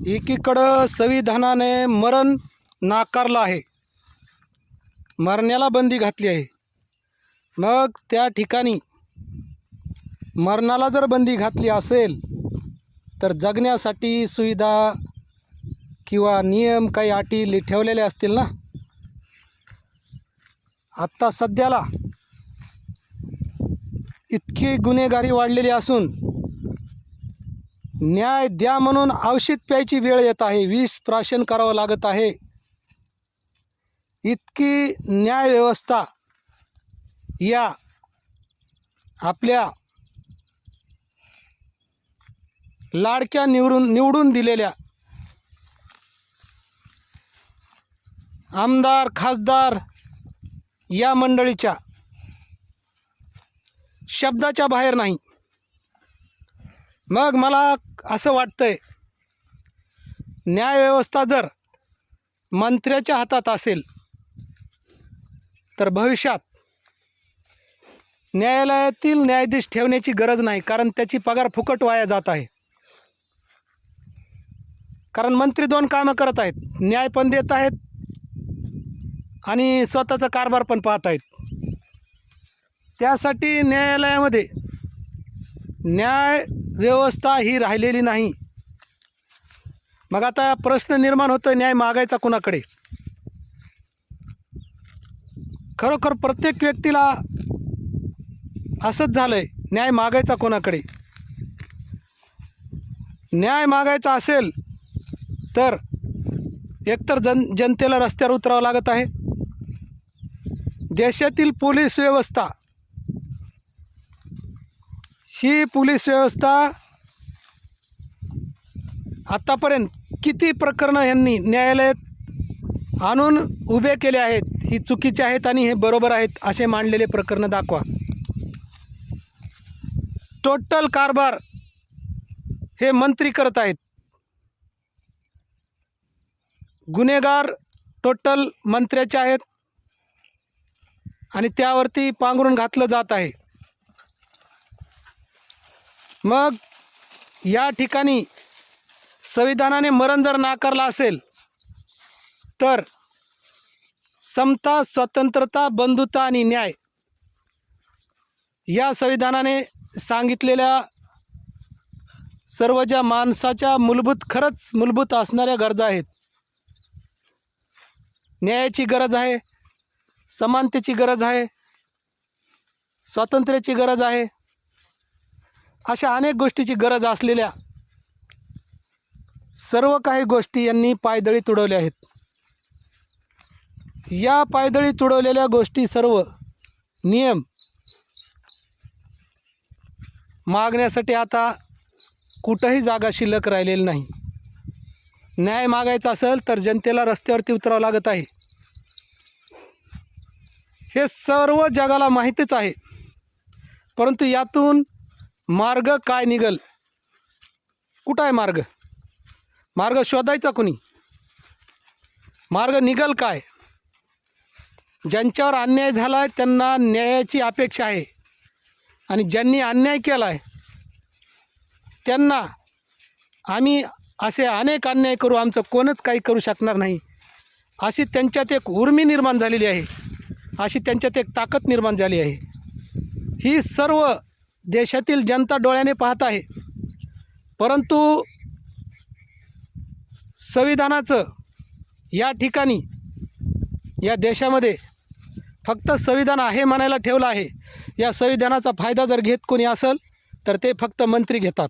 एकीकडं संविधानाने मरण नाकारलं आहे, मरण्याला बंदी घातली आहे. मग त्या ठिकाणी मरणाला जर बंदी घातली असेल तर जगण्यासाठी सुविधा किंवा नियम काही अटी ठेवलेले असतील ना. आत्ता सध्याला इतकी गुन्हेगारी वाढलेली असून न्याय द्या म्हणून औषध प्यायची वेळ येत आहे, विष प्राशन करावं लागत आहे. इतकी न्यायव्यवस्था या आपल्या लाडक्या निवडून दिलेल्या आमदार खासदार या मंडळीच्या शब्दाच्या बाहेर नाही. मग मला असं वाटतंय, न्यायव्यवस्था जर मंत्र्याच्या हातात असेल तर भविष्यात न्यायालयातील न्यायाधीश ठेवण्याची गरज नाही, कारण त्याची पगार फुकट वाया जात आहे. कारण मंत्री दोन कामं करत आहेत, न्याय पण देत आहेत आणि स्वतःचा कारभार पण पाहत आहेत. त्यासाठी न्यायालयामध्ये न्याय व्यवस्था ही राहिलेली नाही. मग आता प्रश्न निर्माण होतो, न्याय मागायचा कुणाकडे? खरोखर प्रत्येक व्यक्तीला असंच झालं आहे, न्याय मागायचा कोणाकडे? न्याय मागायचा असेल तर एकतर जनतेला रस्त्यावर उतरावं लागत आहे. देशातील पोलीस व्यवस्था ही पोलीस व्यवस्था आत्तापर्यंत किती प्रकरणं यांनी न्यायालयात आणून उभे केले आहेत, ही चुकीचे आहेत आणि हे बरोबर आहेत असे मांडलेले प्रकरणं दाखवा. टोटल कारभार हे मंत्री करत आहेत. गुन्हेगार टोटल मंत्र्याचे आहेत आणि त्यावरती पांघरून घातलं जात आहे. मग या ठिकाणी संविधानाने मरण जर नाकारला असेल तर समता, स्वतंत्रता, बंधुता आणि न्याय या संविधानाने सांगितलेल्या सर्व ज्या माणसाच्या खरंच मूलभूत असणाऱ्या गरजा आहेत, न्यायाची गरज आहे, समानतेची गरज आहे, स्वातंत्र्याची गरज आहे, अशा अनेक गोष्टीची गरज असलेल्या सर्व काही गोष्टी यांनी पायदळी तुडवल्या आहेत. या पायदळी तुडवलेल्या गोष्टी सर्व नियम मागण्यासाठी आता कुठंही जागा शिल्लक राहिलेली नाही. न्याय मागायचा असेल तर जनतेला रस्त्यावरती उतरावं लागत आहे. हे सर्व जगाला माहितीच आहे, परंतु यातून मार्ग काय निघल? कुठं आहे मार्ग? मार्ग शोधायचा कोणी? मार्ग निघल काय? ज्यांच्यावर अन्याय झाला आहे त्यांना न्यायाची अपेक्षा आहे आणि ज्यांनी अन्याय केला आहे त्यांना आम्ही असे अनेक अन्याय करू, आमचं कोणच काही करू शकणार नाही, अशी त्यांच्यात एक उर्मी निर्माण झालेली आहे, अशी त्यांच्यात एक ताकद निर्माण झाली आहे. ही सर्व देशातील जनता डोळ्याने पाहत आहे. परंतु संविधानाचं या ठिकाणी या देशामध्ये फक्त संविधान आहे म्हणायला ठेवलं आहे. या संविधानाचा फायदा जर घेत कोणी असेल तर ते फक्त मंत्री घेतात.